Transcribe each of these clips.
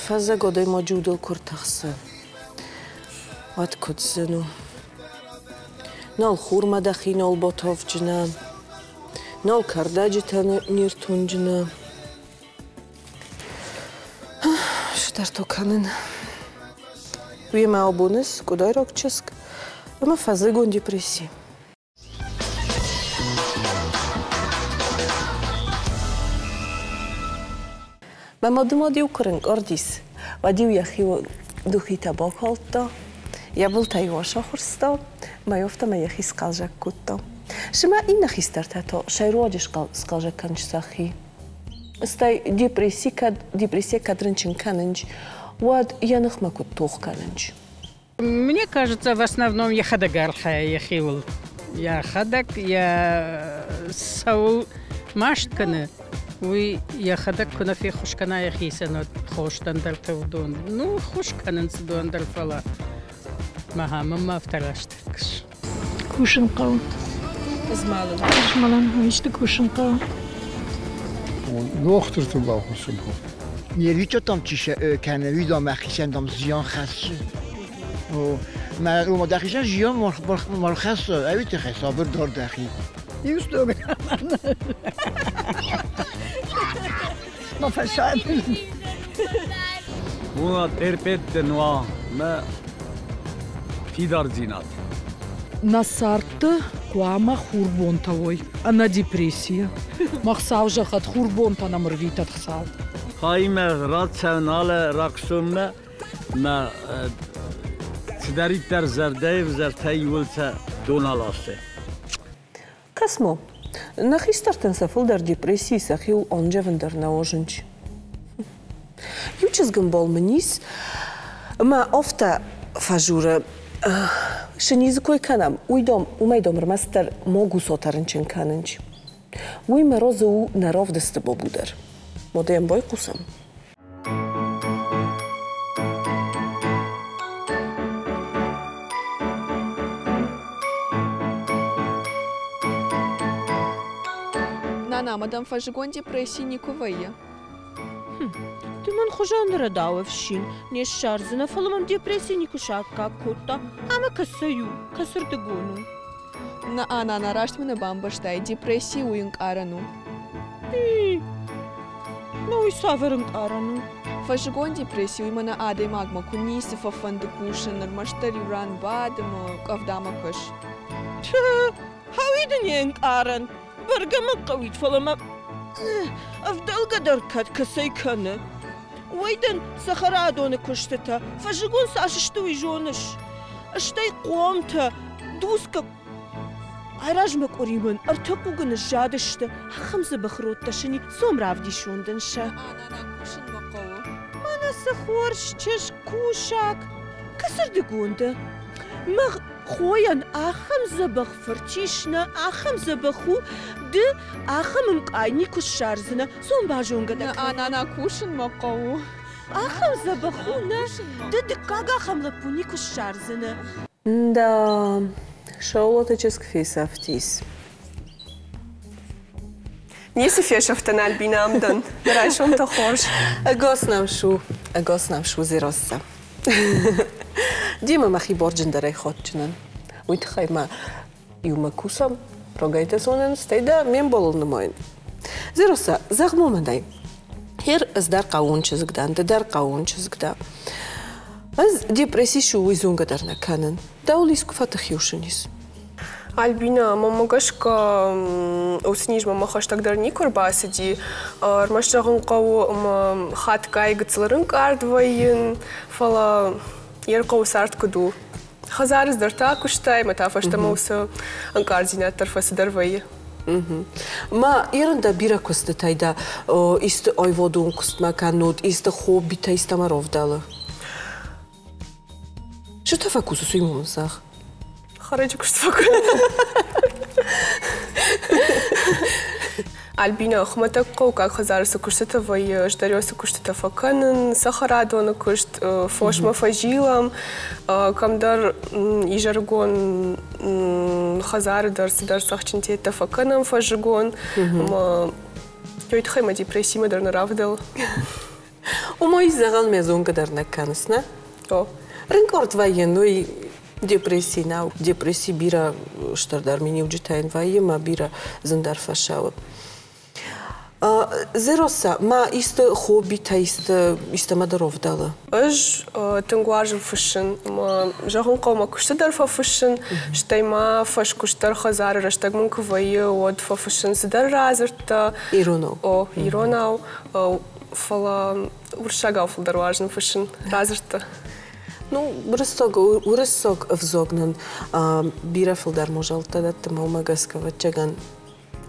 فازا قدای موجود الكرتخسة وات كتزنو نال خورما دخي نال بطاف جنا نال كرداجتا نيرتون جنا شو دارتو كانن ويما أبونس قدای راكچسك اما فازا قون ديبريسي ما مادي وكرن قرديس وديو يخي دوخي تباك هالتا يبل تايواشا خرستا ما يفتا ما يخي سقالجاك كوتا شما إنا خيسترتا تا شايرواجي سقالجاك كانش ساخي استاي депрессия кадрынчин канынч واد яных ма куттух канынч. Мне кажется, в основном я хадагарха яхиул. Я хадак, я саул маштканы. وی یا خدک کنه فی خوشکنه یخیسن خوشتن در تودون نو خوشکنن سدون در فلا ما هم ما افتراشتکش کوشن قو ازمالن همیشه کوشن قو نوختر تو با خوشن قو نیروی چه تام چیشه کنه وی دام اخیشن دام زیان خاصه ما رو مدخیشن زیان مرخص اویت حساب دار دخی یوستو ما فشاد مونا تربت نوا ما في دار زينات نصرت قوامة خوربون توي أنا ديبريسيا ما خساوجة خد خوربون تنا مرفيتا تخساو خايمة رات سونالة راكسومة ما تداري تر زرداي وزرتاي ولتا دونالاسه كاسمو نخيسترتن سفل در депрессии сахил онжевен در наоженч. Ючезган бол منيس ما офта фажура шениз кой канам уйдом умайдом мастер могу сотарынчен канынч. Уй морозу наров десте бобудер. Модем бой кусам. مادام فاجگون депрессии никовая. Ты ман хожан радавшин, не шарзна фалом депрессии никушак как кута, ама касаю, касуртагону. На ана нарашт мене бамбаштай депрессии уинг арану. Ну и савернг арану. Фаجгон депрессии уймана адай магма куниси фафанды кушен нормаштари ран бадама кавдама каш. Хавиден янг аран. برگم قویت فلما افضل قدر کد کسی کنه ویدن سخرادون کشته فجگون ساشتوی جونش اشتای قومته دوسک عراج مکوریمن ارتقو گنش جادشته خمس بخروت تشنی سوم رافدی شوندنشه من سخورش چش کوشک کسر دگونده مغ خوين آخم زبخ فرتيشنا آخم زبخو د آخم مقايني كشارزنا سوم باجون قدك أنا كوشن مقاو آخم زبخونا د دكاغا خم لبوني كشارزنا دا شاولتچسك فيسافتيس نيسي فيشفتن البينا أمدن رايشون تخورش أقوسنام شو زيروسا ديما مخي بورجن داري خوتشنن ويتخاي ما يوما كوسام روغايتا سونن ستيدا مين بولن موين زيروسا زغ مومنداي هير از دار قاونچ زغدان دار قاونچ زغدا از депрессии شو ويزون قدرنا كانن داوليسكو فاتخيوشنيس Альбина, мама гашка усниж мама хаштаг дарни корбасиди, армашагын кау хат кайгыцларын кардвайын, фала еркау сарт куду. Хазарыз дарта куштай, матафашта мауса координатор фасдарвайы. Ма ерында бира кустатайда ист ойводун кустма канут, ист хоббита истамаровдалы. Что та фокусу суймун сах? خرجك شتفكر Альбина хматак как хазарса кушта вай ждарёса кушта факанын сахарадона кушт фошма фажилам камдар и жаргон хазар дар сахчинте факанам фажгон ма ёйтхайма депрессия дарна равдал وما يزغل مزون قدر نكانسنا رنكورت واينوي ديبريسي ناو ديبريسي بيرا شتردار مني وجتاين واي ما بيرا زندار فشاو زيروسا ما است خوبي تا است مدروف دالا اج تنقواج فشن ما جاهم قوما كشتدر ففشن شتي ما فش كشتر خزار رشتك من كوي ود ففشن سدر رازرت ايرونو ايروناو فلا ورشاغاو فلدروажен фышын разырты. Ну, урысок взогнан бирафилдар можалта да тмалмагаскава чаган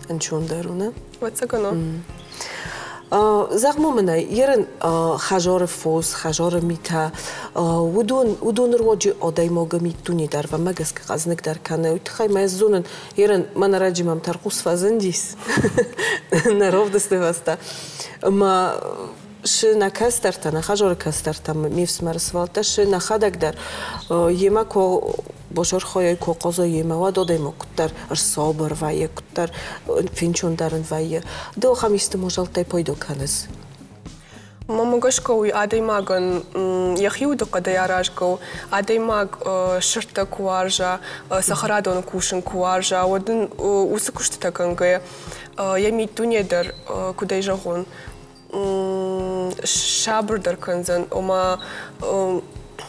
анчундаруна. Вот цагано. Загмомена ерен хажор фос, хажор мита удун роджи одай мога митуни дар ва магаска газник дар кана утхай мазунан ерен манараджимам тарқус фазандис. Наровдасте васта. Ма شنا كاسترتا نخجور كاسترتا ميفس مرسوالتا شنا خدك در يما كو باشور خوي كو قضا يما و داده ما كتر صابر ويا كتر فينشون درن ويا دو خميست مجالتاي بايدو كنز ماما قشكو عادي ماغن يخيو دقة ياراجكو عادي ماغ شرطة كوارجا سخرادون كوشن كوارجا ودن وسكوشتا كنغي يمي دنيا در كوداي جاغون شابر در کنزن اما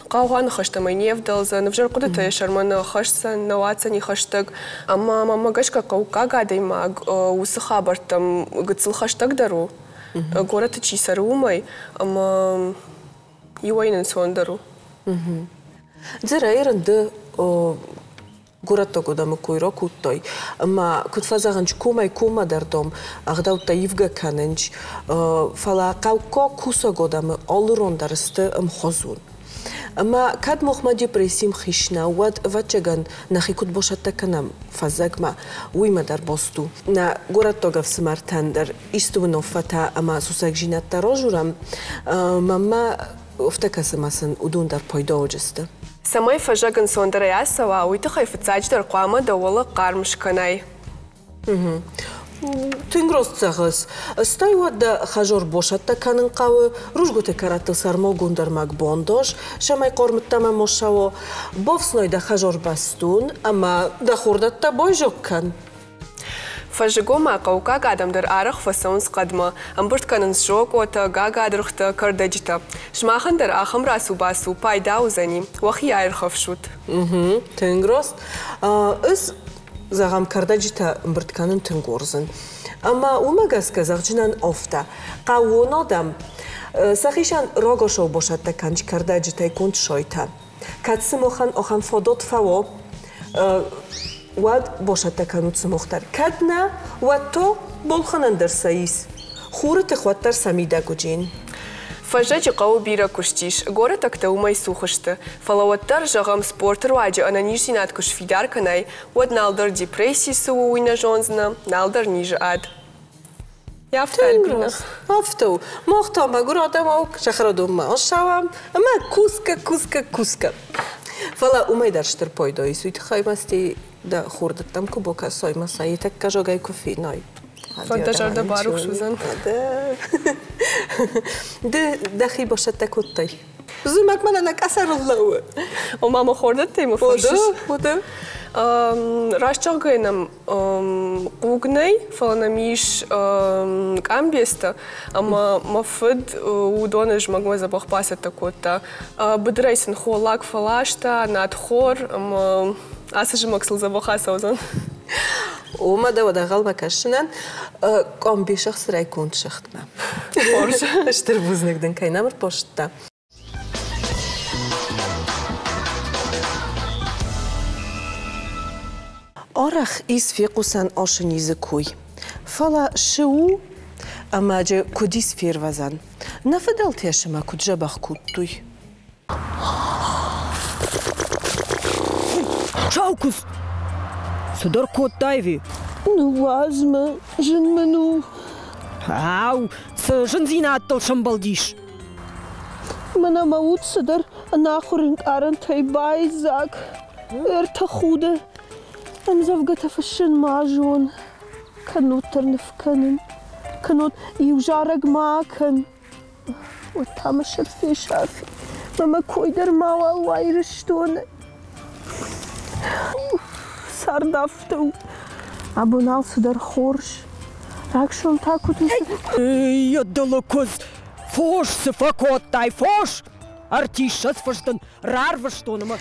قاوان خشته مینیف دلزن وجر قدرت یشرمن خشتن نواتنی خشتگ اما ماما گشکا قوقا گادی ماگ وس خبرتم گتسل خشتگ درو گورت چی سرومای اما یوینن سون درو زرا ایرند گورت گودم کویرا کوتای اما کت فزاغنج کوما دردم اغداو تایفگا کننج فلا قاوکا کوسا گودم آلرون درست خزون اما کد مخمدی پریسیم خیشنا و چگن نخی کت باشد تکنم فزاگ ما ویما در باستو نه گورت گف سمرتن در ایستو نوفتا اما سوساگ جینت تراجورم ماما افتکاسم اسن ودون در پایدا جسته سماي فجاغن سوندرا ياسوا ويتخاي فتاج در قامه دوله قارمش كناي تنگروست ساغس استای ود خجور باشد کنن قاو روزگوت کرات سرما گوندر مگ بانداش شمای قرمت تمام مشوا بافسنای د خجور بستون اما د خوردت تا بایجوک کن فجگو ما قوقا قادم در آرخ فسونس قدمه امبرت کننس جوک و تا گاگا درخت کردجتا شماخن در آخم راسو باسو پایدا و زنیم وخی آرخف شد تنگروست از زغم کردجتا امبرت کنن تنگورزن اما اومگاس که زغجنان افتا قاون آدم سخیشان راگاشو باشد تا کنج کردجتا کند شایتا کتسم آخن فادات فوا واد باشد تکنوت سمختر کدنا و تو بلخنن در سایس خورت خواتر سمیده گوجین فجاجي قاو بيرا كشتيش غورة تكتو ماي سوخشت فلوتر جغم سبورتر واجي انا نيجي ناتكش في دار كناي ود نالدر ديبريسي سو وينا جونزنا نالدر نيج اد يافتن بينا افتو مختام اگر آدم او شخردوم ما شوام اما کوسکا فلا اومای درشتر پایدایی سویت خایمستی دا خوردتم که با کسای مسایی تک کجاگای کفی نای فانتاجار دا باروخ شوزن دخی باشد تکوتای زومک من انک اثر اللهوه و ماما خوردت تیم فاشش بوده راشتاق گینم قوگنای فلانمیش کامبیستا اما مفد ودونج مگوزه بخ پاسه تکوتا بدرایسن خولак فلاشتا نادخور اما اسج مکسل زبخا سوزن وما دا ودا غلبا كشنن قام بشخص راي كنت شختنا فورش اشتر بوزنك دن كاي نمر بوشتا أرخ إس في قسن آشني زكوي فلا شو أما جا كوديس فير وزن نفدل تيشما كود جبخ كودتوي Čaukus! Sudar ko taivi? Nu vazma, žen manu. Au, să jânzina tot șambaldiș. Mana maut sudar anachurin arantai bai zag. Erta khude. Am zavgata fashin majon. Kanut ternif kanin. Kanut yujarag maakan. وتامشر في شافي ماما كويدر ماوا وايرشتون سردافتو أبو ناس در خورش راكشون تاكو يا دلوكوز فوش سفاكوت تاي فوش ارتيشس فشتن رارваштонама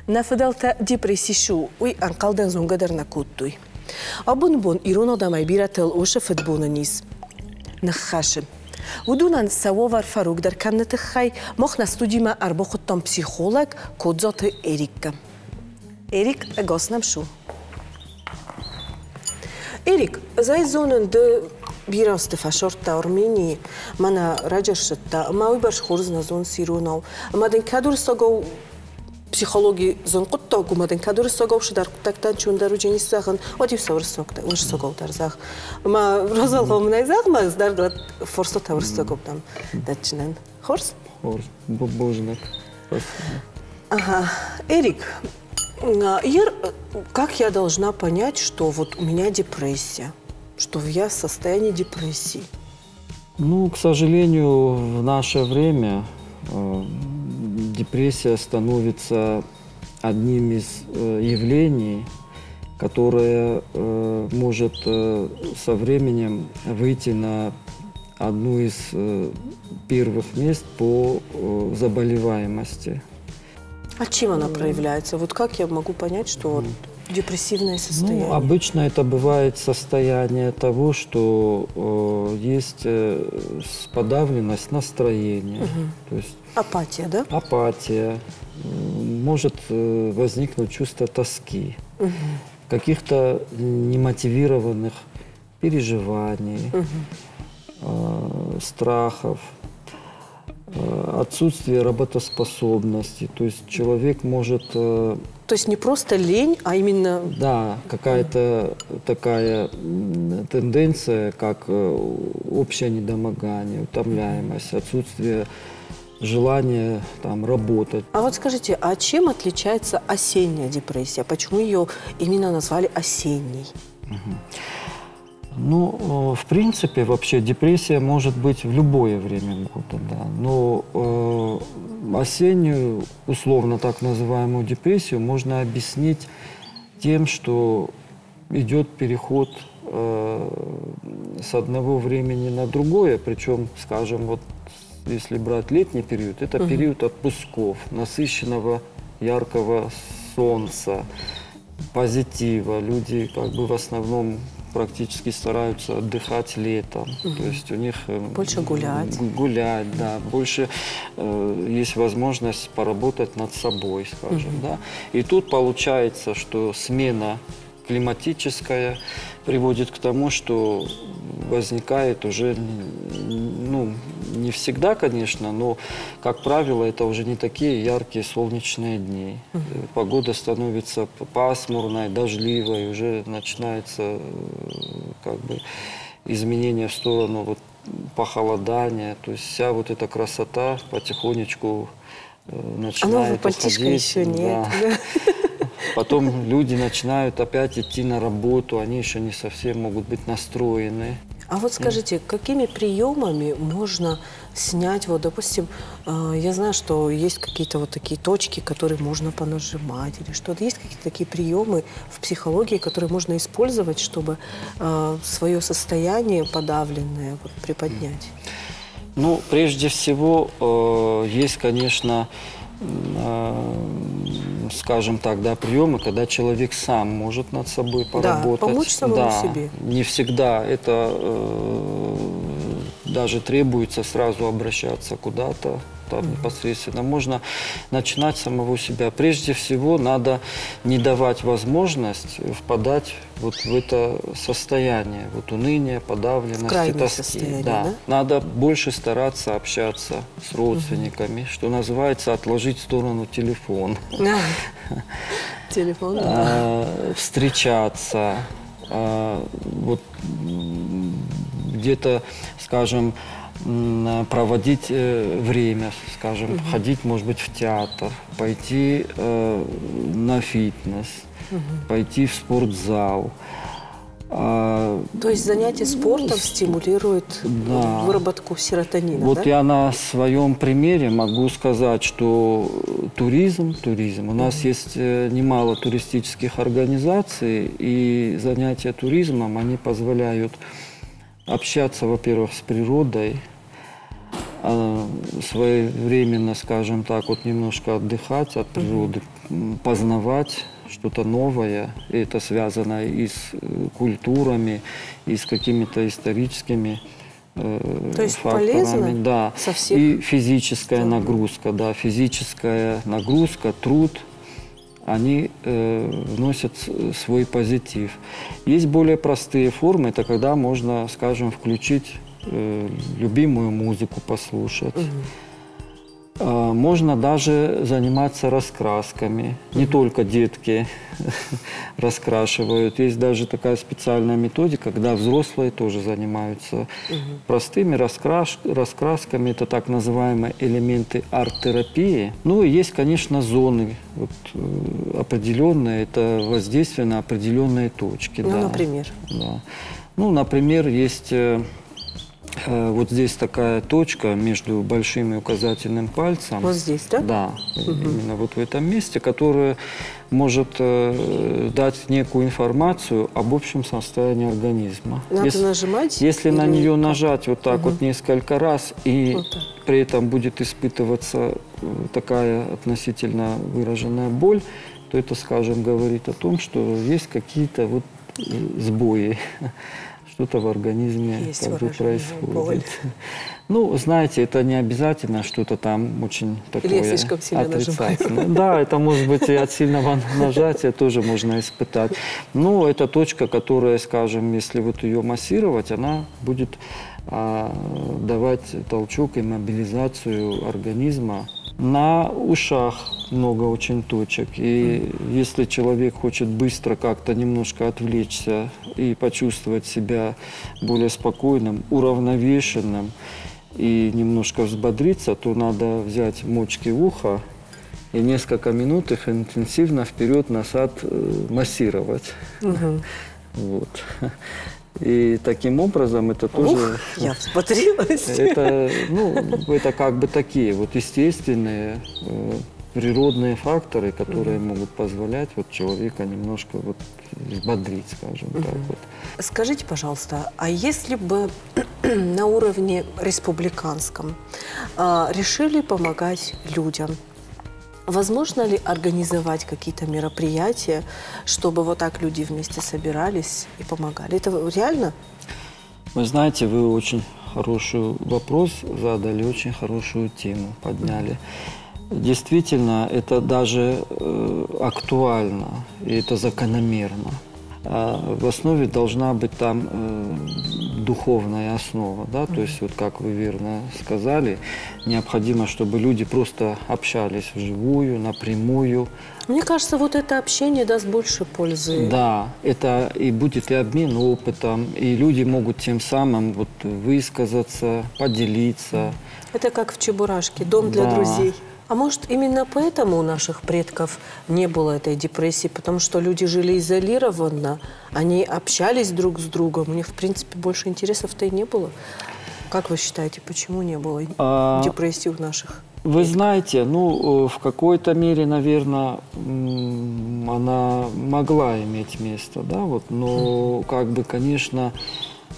на фиделта депрессишу уй анкалден зунгадер на куттуй абун бун ироно да майбирател оша фитбунанис нахашим ودونان سوار فاروق در کنت خی مخ نستودی ما اربا خودتان پسیخولگ کدزات ایریک اگاسنم شو ایریک زای زونن ده بیراست فشارت تا ارمینی من راجرشت تا ما وی برش خورز نزون سیروناو ما دن کدور ساگو پسیخولوژی زون قطع ما دن کدور ساگو شدار قطعتن چون درو جنی ساخن ودیو سوار ساخته وش ساگو در زاخ ما روزال قوم نیزاخ ما از در فرصت تور ساگو بدم دچنن خورس божник. Ага, Эрик, как я должна понять, что вот у меня депрессия, что я в состоянии депрессии? Ну, к сожалению, в наше время депрессия становится одним из явлений, которое может со временем выйти на одну из первых мест по заболеваемости. А чем она проявляется? Вот как я могу понять, что вот депрессивное состояние? Ну, обычно это бывает состояние того, что есть подавленность настроения. То есть апатия, да? Апатия. Может возникнуть чувство тоски, каких-то немотивированных переживаний, страхов, отсутствие работоспособности. То есть человек может... То есть не просто лень, а именно... Да, какая-то такая тенденция, как общее недомогание, утомляемость, отсутствие желания там работать. А вот скажите, а чем отличается осенняя депрессия? Почему ее именно назвали осенней? Ну, в принципе, вообще депрессия может быть в любое время года, да. Но осеннюю, условно так называемую депрессию можно объяснить тем, что идет переход с одного времени на другое, причем, скажем, вот если брать летний период, это период отпусков, насыщенного яркого солнца, позитива. Люди как бы в основном практически стараются отдыхать летом. То есть у них... Больше гулять. Гулять, да. Больше есть возможность поработать над собой, скажем, да. И тут получается, что смена климатическая приводит к тому, что возникает уже, ну, не всегда, конечно, но, как правило, это уже не такие яркие солнечные дни. Погода становится пасмурной, дождливой, уже начинается как бы изменение в сторону вот похолодания. То есть вся вот эта красота потихонечку начинает уходить. Еще нет. Да. Потом люди начинают опять идти на работу, они еще не совсем могут быть настроены. А вот скажите, какими приемами можно снять, вот, допустим, я знаю, что есть какие-то вот такие точки, которые можно понажимать или что-то. Есть какие-то такие приемы в психологии, которые можно использовать, чтобы свое состояние подавленное вот, приподнять? Ну, прежде всего, есть, конечно, скажем так, да, приемы, когда человек сам может над собой поработать. Да, помочь самому себе. Не всегда это даже требуется сразу обращаться куда-то там непосредственно. Можно начинать с самого себя. Прежде всего, надо не давать возможность впадать вот в это состояние, вот уныния, подавленности, тоски. Да. Надо больше стараться общаться с родственниками, что называется, отложить в сторону телефон. Телефон, встречаться, вот где-то, скажем, проводить время, скажем, ходить, может быть, в театр, пойти на фитнес, пойти в спортзал. То есть занятие спортом стимулирует выработку серотонина, Вот да? я на своем примере могу сказать, что туризм. У нас есть немало туристических организаций, и занятия туризмом, они позволяют общаться, во-первых, с природой, своевременно, скажем так, вот немножко отдыхать от природы, познавать что-то новое. И это связано и с культурами, и с какими-то историческими То есть факторами. полезно Да. со всех И физическая нагрузка, да, физическая нагрузка, труд, они вносят свой позитив. Есть более простые формы, это когда можно, скажем, включить любимую музыку, послушать. Можно даже заниматься раскрасками. Не только детки раскрашивают. Есть даже такая специальная методика, когда взрослые тоже занимаются простыми раскрасками. Это так называемые элементы арт-терапии. Ну и есть, конечно, зоны определенные. Это воздействие на определенные точки. Ну, да. например? Да. Ну, например, есть... Вот здесь такая точка между большим и указательным пальцем. Вот здесь, да? Да, именно вот в этом месте, которая может дать некую информацию об общем состоянии организма. Надо нажимать? Если на нее нажать вот так вот несколько раз, и вот при этом будет испытываться такая относительно выраженная боль, то это, скажем, говорит о том, что есть какие-то вот сбои. Что-то в организме как бы происходит. Боль. Ну, знаете, это не обязательно что-то там очень такое Или я слишком сильно отрицательное. Да, это может быть и от сильного нажатия тоже можно испытать. Но это точка, которая, скажем, если вот ее массировать, она будет давать толчок и мобилизацию организма. На ушах много очень точек. И если человек хочет быстро как-то немножко отвлечься и почувствовать себя более спокойным, уравновешенным и немножко взбодриться, то надо взять мочки уха и несколько минут их интенсивно вперед-назад массировать. Вот. И таким образом это тоже... Я взбодрилась. Это как бы такие вот естественные, природные факторы, которые могут позволять вот человека немножко вот взбодрить, скажем так. Вот. Скажите, пожалуйста, а если бы на уровне республиканском решили помогать людям, возможно ли организовать какие-то мероприятия, чтобы вот так люди вместе собирались и помогали? Это реально? Вы знаете, вы очень хороший вопрос задали, очень хорошую тему подняли. Действительно, это даже актуально, и это закономерно. В основе должна быть там духовная основа, да, то есть вот как вы верно сказали, необходимо, чтобы люди просто общались вживую, напрямую. Мне кажется, вот это общение даст больше пользы. Да, это и будет и обмен опытом, и люди могут тем самым вот высказаться, поделиться. Это как в Чебурашке, дом для друзей. А может, именно поэтому у наших предков не было этой депрессии, потому что люди жили изолированно, они общались друг с другом, у них, в принципе, больше интересов-то и не было. Как вы считаете, почему не было депрессии у наших? Вы знаете, ну, в какой-то мере, наверное, она могла иметь место, да, вот, но, как бы, конечно,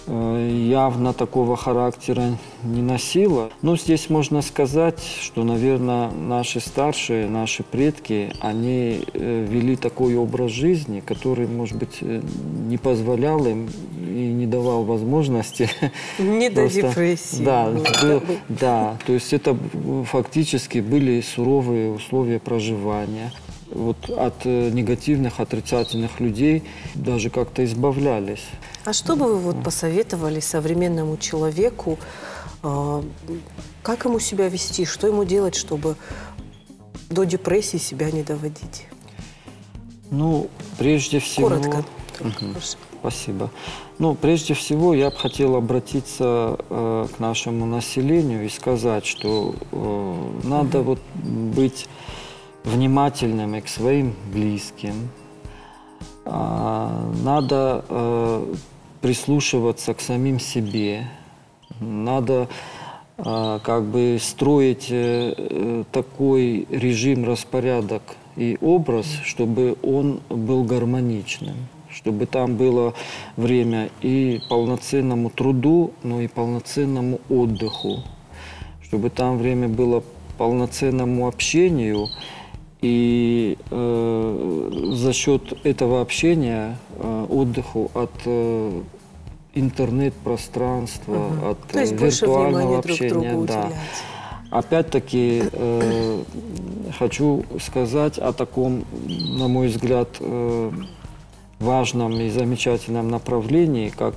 явно такого характера не носила. Но здесь можно сказать, что, наверное, наши старшие, наши предки, они вели такой образ жизни, который, может быть, не позволял им и не давал возможности. Не до депрессии. Да, то есть это фактически были суровые условия проживания. Вот от негативных, отрицательных людей даже как-то избавлялись. А что бы вы вот посоветовали современному человеку, как ему себя вести, что ему делать, чтобы до депрессии себя не доводить? Ну, прежде всего... Коротко. Спасибо. Ну, прежде всего, я бы хотел обратиться к нашему населению и сказать, что надо вот быть внимательными к своим близким, надо прислушиваться к самим себе. Надо как бы строить такой режим, распорядок и образ, чтобы он был гармоничным, чтобы там было время и полноценному труду, но и полноценному отдыху, чтобы там время было полноценному общению, и за счет этого общения отдыху от интернет-пространства, от виртуального общения. Да. Опять-таки хочу сказать о таком, на мой взгляд, важном и замечательном направлении, как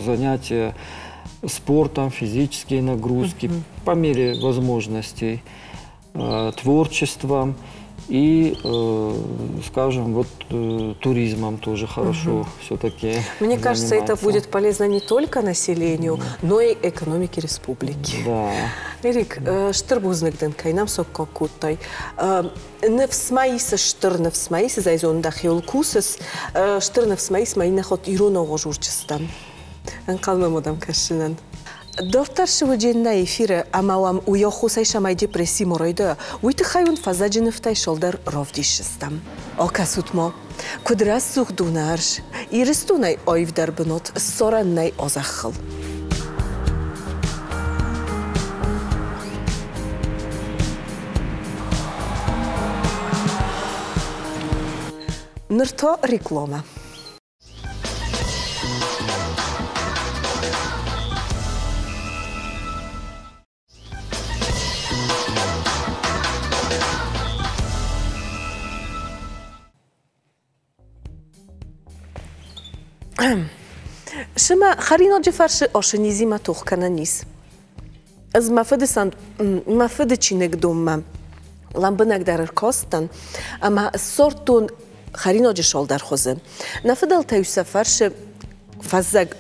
занятие спортом, физические нагрузки по мере возможностей, творчеством и, скажем, вот туризмом тоже хорошо все-таки. Мне кажется, это будет полезно не только населению, но и экономике республики. Да. Эрик, штырбузнагден кайнам соккокуттай. Невсмаис штырневсмаис зайзонда хилкусес штырневсмаис майнахот ироного журчистан. Анкалмамодам кашинан. Доктор шевудинна эфире амалам уяхусай шамай депрессии моройда уйтыхайун фазаджинывтай шолдар ровдишистам. Окасутмо кудрас сухдунарш иристунай ойвдар бнот сораннай озахыл. Нырто реклама. Шима харино джефарши ошенизима тухкананис. Аз мафеде чинек дома ламбынак дарыр костан, ама сортун харино джешол дар хозе. Нафедал таюсафарши фаззаг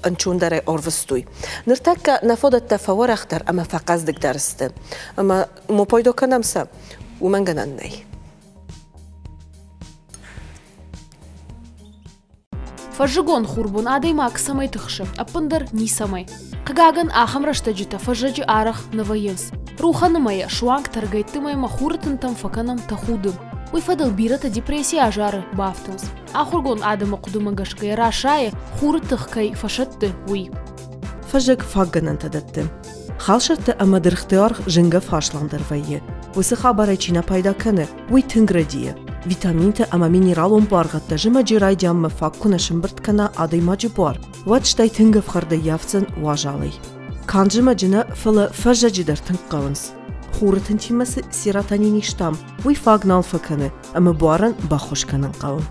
анчундаре орвстуй. Ныртака нафодат тафаварахтар, ама факаздик дарсте. Ама мо пойдо канамса умангананнай. Фажигон хурбун адаймак самай тыхши, апындар ни самай. Кагаган ахам раштаджита фажаджи арах навайыз. Руханымая шуанг таргайттымай махурытын там факанам тахудым. Уйфадал бирата депрессия ажары бафтынс. Ахургон адама кудумагашкай рашае хурытыхкай фашатты уй. Фажаг фагганан тадатты. Халшарты амадырхтыар жинга фашландар вайе. Уйсы хабарайчина пайда каны уй тынградие. Витаминты ама минералон баргатта жима жирай джамма факкуна шимбырткана адаймаджи бар. Ватштай тынгав харды явцын важалай. Канжима жина фылы фажаджидар тынгкавынс. Хурытын тимасы серотонин штам. Уй фагнал факаны, ама баран бахушканын кавын.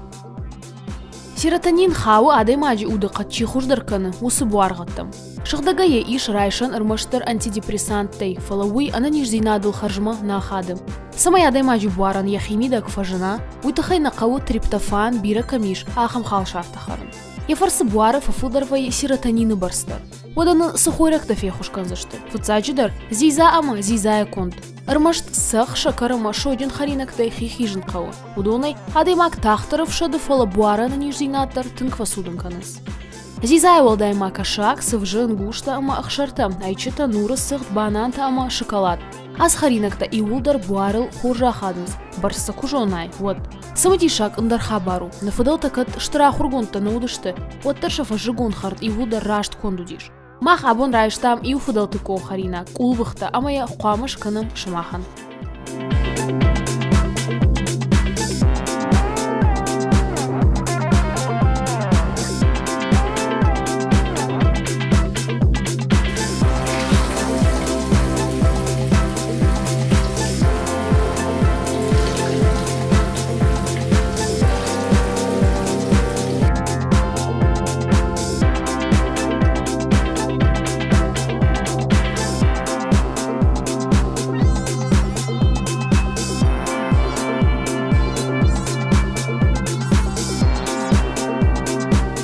Серотонин хау адаймаджи удықат чихуждар каны усы баргаттам. Шыхдагае иш райшан ырмаштар антидепрессанттай, фалауи ана нижзинадыл харжма нахадым. Самай адаймаджи баран яхимида кфажана, уйтахай нақавы триптофан бира камиш ахам халшартахарын. Яфарсы буары фафударвай серотонины барстар. Воданы сахойракта фехушкан зашты. Фуцаджидар зиза ама зизая конт. Ырмашт сах шакарама шодин харинактай хихижин кавы. Удонай адаймак тахтаров шады фала буарана нижзинаттар тынквасудын каныс. Зизай волдайма кашак, сывжын гушта ама ахшарта, айчыта нуры сыхт бананта ама шоколад. Аз харинакта иулдар буарыл хуржа хадынс, барса кужонай, вот. Самадишак индар хабару, нафадал такат штра хургонта наудышты, вот таршафа жигон харт иулдар рашт кондудиш. Мах абон райштам иуфадал тыко харина, кулвыхта, ама я хуамыш канам шамахан.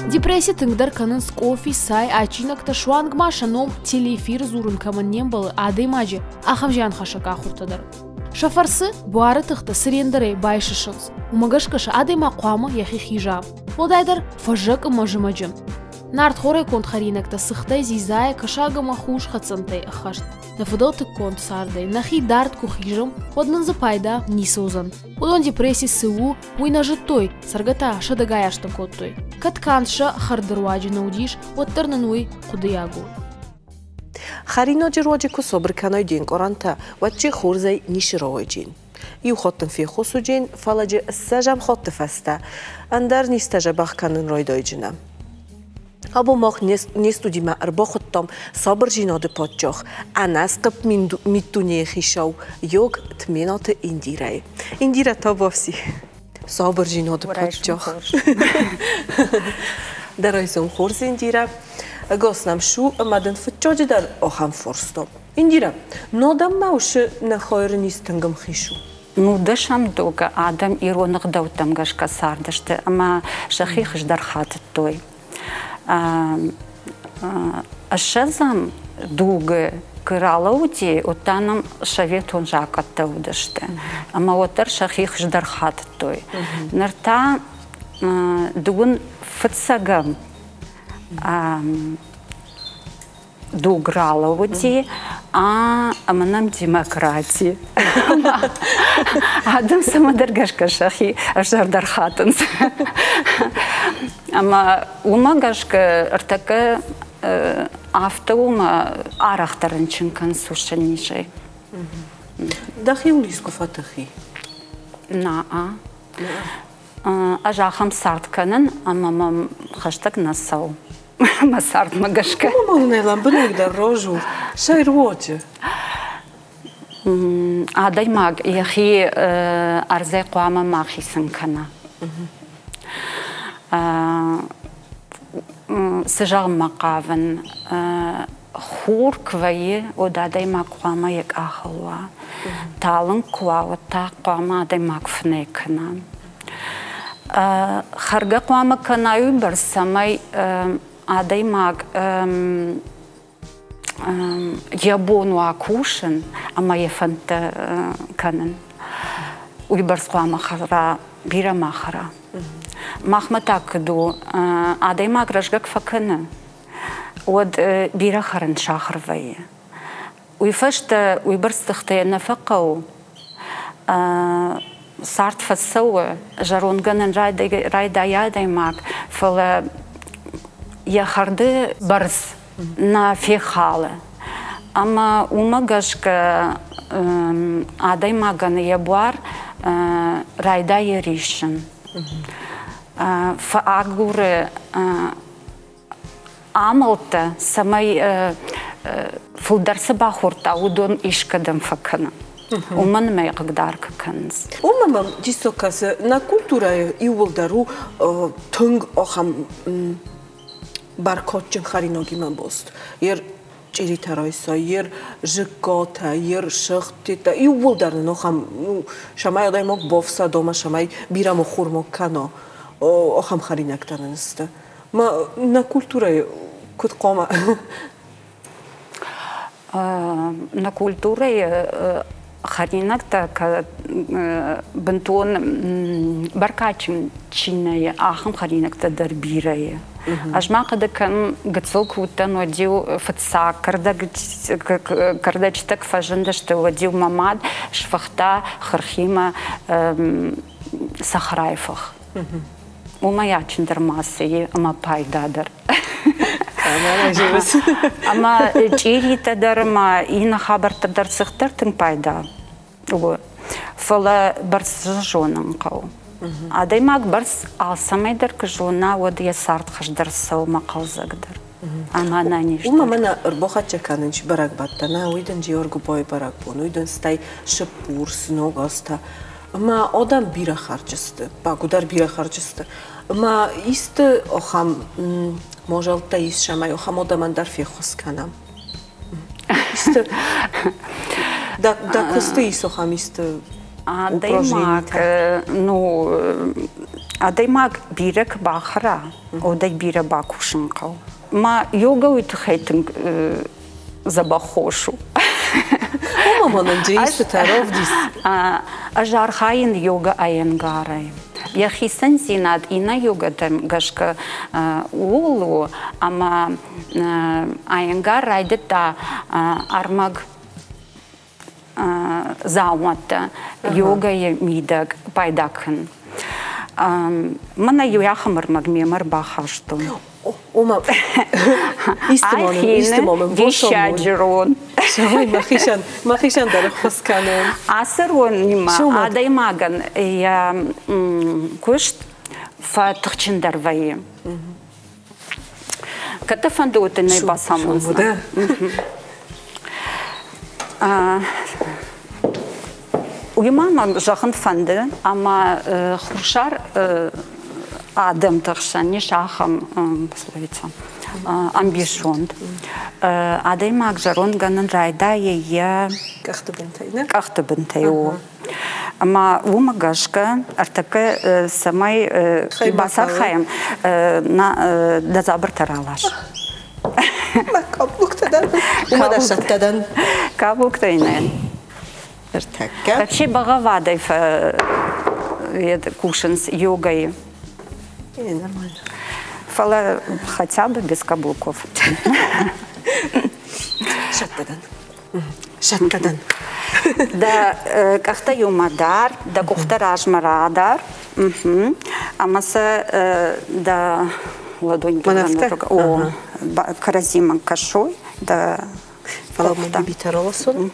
Депрессия тыңдар канынс кофе сай ачинакта шуангма шаном телеэфир зурын каман не было адаймаджи ахамжан хашака хуртадар. Шафарсы буары тыхты сырендерей байшышынс. Умагашкаша адема қуамы яхи хижам. Одайдар фажак мажымаджым. Нарт хорай конт харинакта сыхтай зизая кашага махуш хацантай ахашт. Нафадоты конт сардай, нахи дарт кухижам, поднан запайда нисозан. Удон депрессии сыву, уйна житой, саргата шадагаяшта коттой. Катканша хардарваджи наудиш, оттарнануй худыягу. Хариноджи роджику собрканой дин коранта, вачи хурзай ниширойджин. Ю хоттен фи хусуджин, фаладжи сажам хотты фаста, андар нистажа бахканын ройдойджина. Або мох нестудима арбохоттом собр жиноды подчох, а нас кап миттуне хишау, йог тменоты индирай. Индира то вовси. Собр жиноды подчох. Дарайсон хорс индира. Госнам шу амаден фчоджи дар охам форсто. Индира, нодам мауши на хойр нистангам хишу. Ну дашам дога адам иронық даутам гашка сардашты, ама шахих ждар хат той. Ашазам дугы кыралауди оттаным шавет он жакатта удашты. Ама отар шахих ждар хат той. Нарта дугун фатсагам дугралауди, аманам демократии. Адам самадаргашка шахи ажардар хатынс. Ама умагашка артака автоума арахтарынчын консушанишай. Дахи улиску фатахи? Наа. Ажахам сартканын, амамам хаштаг насау. Масарт магашка. Мама найлам бынегдар рожу. Шайрводжи. Адай маг яхи арзай қуама махи сынкана. Сыжағым мақавын хур квайы одадай маг қуама як ахылва. Талын куа ота қуама адай маг фнекана. Харга қуама канаю барсамай адай маг ябону акушын, ама ефанта канын. Уйбарс қуама хара, бира махара. Махмата кыду, адай маг ражгак факаны. Од бира харын шахрвайы. Уйфашта уйбарстыхтая нафақау. Сарт фасауы, жаронганын райда ядай маг, фала яхарды барс на фехалы. Ама умагашка адай маганы ябуар райда яришын. Фаагуры амалта самай фулдарсы бахурта удон ишкадам факана. Уман май қағдар каканыз. Умамам дисокасы на культура и улдару тунг охам баркотчын хариногиман бост. Ер чиритарайса, ер жикота, ер шахтита. И улдарны охам шамай адай мог бовса дома шамай бирамо хурмо кано охам харинактарынысты. Ма на культура кут кома. На культура харинакта бентон баркачин чиная ахам харинакта дарбирая. Ажмақада кан гацолку утан водил фатса, когда читак фажында, что водил мамад, шфахта, хархима, сахраифах. У моя чиндармасы, ама пайдадар. Ама чирита дарма и на хабарта дарсахтар тын пайда. Фала барс жонам кау. Адай маг барс алсамайдар кжона од я сарт хаждар сау мақалзагдар. Ама на ништа. Ума мана рбохача канынч барак баттана, уйдан жиоргу бой барак бон, уйдан стай шапурс, ногоста. Ама одам бира харчысты, багудар бира харчысты. Ама исты охам можалта ис шамай охам одаман дар фехос канам. Исты да кысты ис охам исты упражнение. Ну адай маг бирек бахара, одай бира бакушынкау. Ма йога уйту хейтинг забахошу. маманын жейсі таровдис. Ажархайын йога айынгарай. Яхисан зинат ина йогадам гашка улу, ама айынгар райды та армаг зауатта йога мидаг пайдакын. Мана юяхамыр магмемар бахашту. Ома, истимоным, вещаджерон. Шамай, махишан дары хусканын. Асырон нима, адаймаган, я кушт фатықчындар вайы. Ката фандуытыны басамызна. Уймама жақын фанды, ама хуршар адам тахшан не шахам словица амбишонд адай магжарон ганан райда я кахтабынтай ама умагашка артака самай басар хайм на дазабр таралаш Умадашаттадан кабуктайнен вообще багавадай кушанс йогой. Нормально. Фала хотя бы без каблуков. Шаттадан. Да как-то юмадар, да кухта ражмарадар. Амаса да ладонь о каразима кашой, да фаламуди битароласон.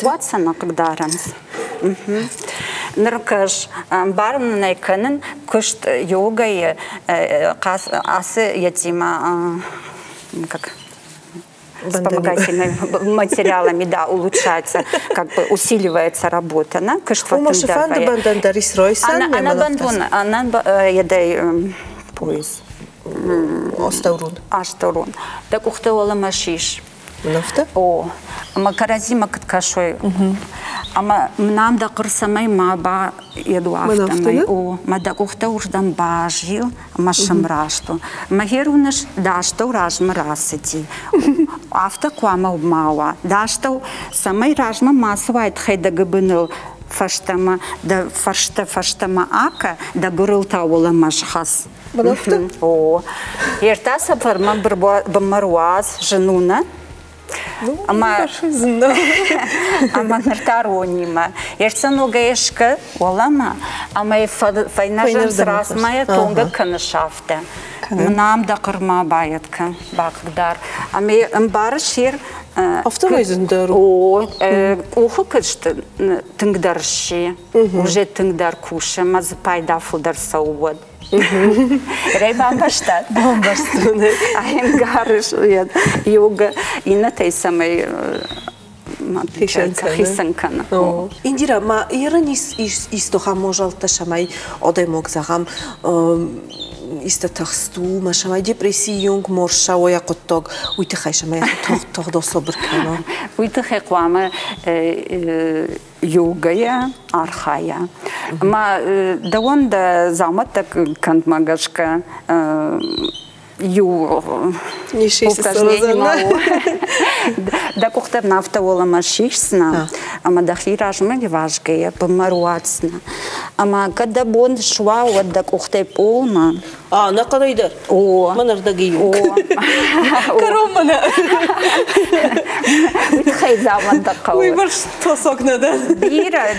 Ватсана когда ранс. Ныркаш барын найканын кушт йогай асы ятима как вспомогательными материалами, да, улучшается, как бы усиливается работа, на кушт она бандон, она едай пояс. Аштаурун. Так ухтавала машиш. Нафта? О, макаразима каткашой. Ама нам да курсамай маба еду автомай. О, мада кухта уждан бажил, машамрашту. Магерунаш даштау ражма расити. Авто куама обмала. Даштау самай ражма масвайт хайда габыныл. Фаштама да фаштама ака да гурыл таула машхас. Нафта? О, ерта сапарма бамаруаз женуна. Ама нартаронима. Ерсану гаешка олама, ама файнажан срасмая тонга канашафта. Мнам да кырма баятка бакдар. Ами амбар шир автомайзындар. О, уху кышты тыңдарши. Уже тыңдар куша, мазы пайда фудар сауад. Рейбан баштат. Бомбастуны. Айнгарыш йога ина тей самый хисанкана. Индира, ма иран истоха можалта шамай одемок загам истатахсту, ма шамай депрессиюнг моршао якоттог уйтахай шамай тох до собркана. Уйтахай квама йогая архая. Ма давон да заматак кантмагашка да кухтар нафтавола машишсна, ама дахи ражма геважгая, помаруацна. Ама когда бон шва вот да кухтай полма. На кадайдар. О, манардагию. Коромана. Утхай замат дакау. Ой, барш тосокнада. Бира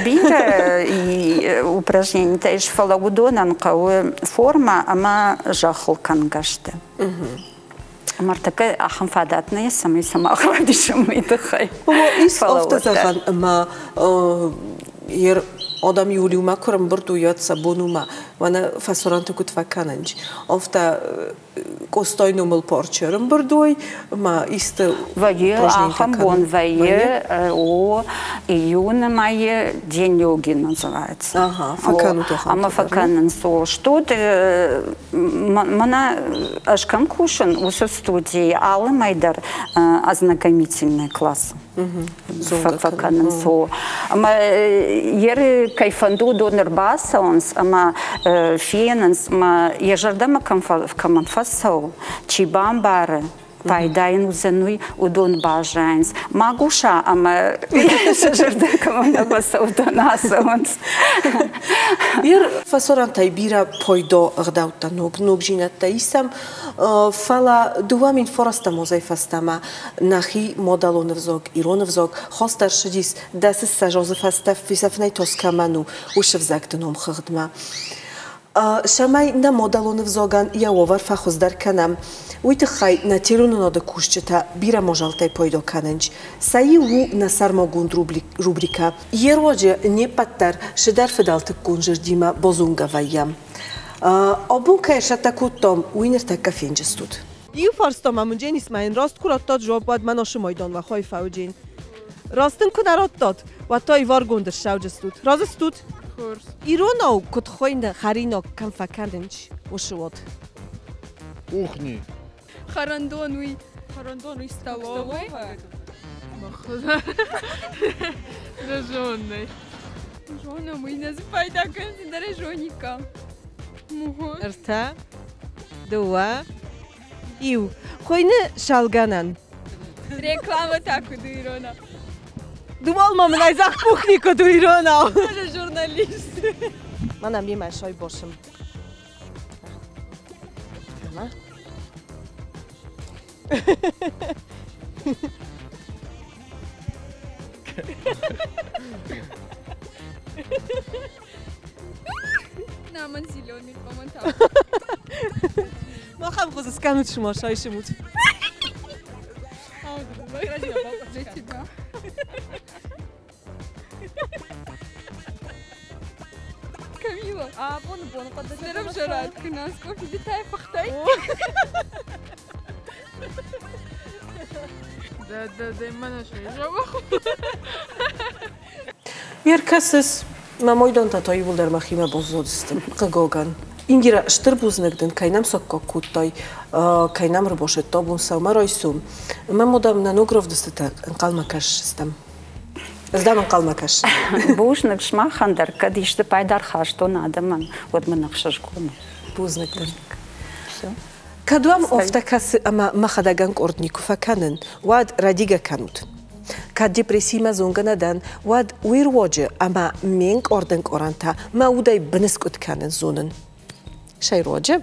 и упражнение таиш фалагудонан кау форма, ама жахл кангаште. Мартака ахам фадатная самый самахвадишем и дыхай. Ис автозаган, ама ер адам юлиума курам бурду ятса бонума, вана фасоранты кутвакананж. Офта костойну мыл порчером бурдуй, ма исты вае ахам бон вае о июна мае день йоги называется. Ага, факану тохан. Ама факанан со что ты мана ашкам кушан уса студии алы майдар ознакомительный класс. Факанан со. Ама ер кайфанду донор басаонс, ама фенанс, ма ежардама каманфасау, чибамбары, Пайдаин узенуй удон бажаинс. Магуша, ама шажырдакамана басаудонасаунс. Бир фасорантай бира пойдо гдаута ногжинатта исам фала дуамин фораста мозайфастама нахи модалоневзог ироневзог хостар шидис дасс сажозефаста фисафнай тоскаману ушевзактном хгдма Шамай на модалоневзоган яовар фахоздар канам Уйтхай на телунонада кушчета бира можалтай пойдо каненч. Саи у на сармогунд рубрика. Ерводжи не паттар шедар федалтык кунжир дима бозунга вайям. Обунка ешата куттом уинерта кафенджестуд. Ю фарстом амунджен исмаин раст кураттад жобад маношу майдан ва хой фауджин. Растын кунараттад ва той варгундер шауджестуд. Разестуд? Хорс. Иронау кут хойнда харино камфаканденч ушуот. Кухни. Харандонуй столовой. Рожёный. Жона мы не спайда консидера жоника. Эрта. Дуа. Ю. Хойне шалганан. Реклама таку дуирона. Думал мама найзах кухни ко дуирона. Тоже журналист. Манам ема шой бошим. Мама. Наман зеленый помонтаж. Махам хозы скануть шума, шайшимут. Для тебя. Камила. Бон, подожди. Здоров, Жаратка, нас кофе битай, пахтай. Да, именно что, Меркасис мамойдан татой булдар махима бозодистым. Кагоган. Ингира штырбузнагдын кайнам сокко куттай, кайнам рбошет тобун саумаройсум. Мамодам на нугровдыстыта анкалмакашстам. Сдам анкалмакаш. Бушнак шмахандар, кадишты пайдар хашто надаман. Вот мы нахшашкуны. Бузнагдын. Все. Кадуам офтакас ама махадаганг орднику факанен, вад радига канут. Кад депрессима зунганадан, вад уирводжи ама менг орденг оранта, ма удай бнескут канен зунен. Шайроджи?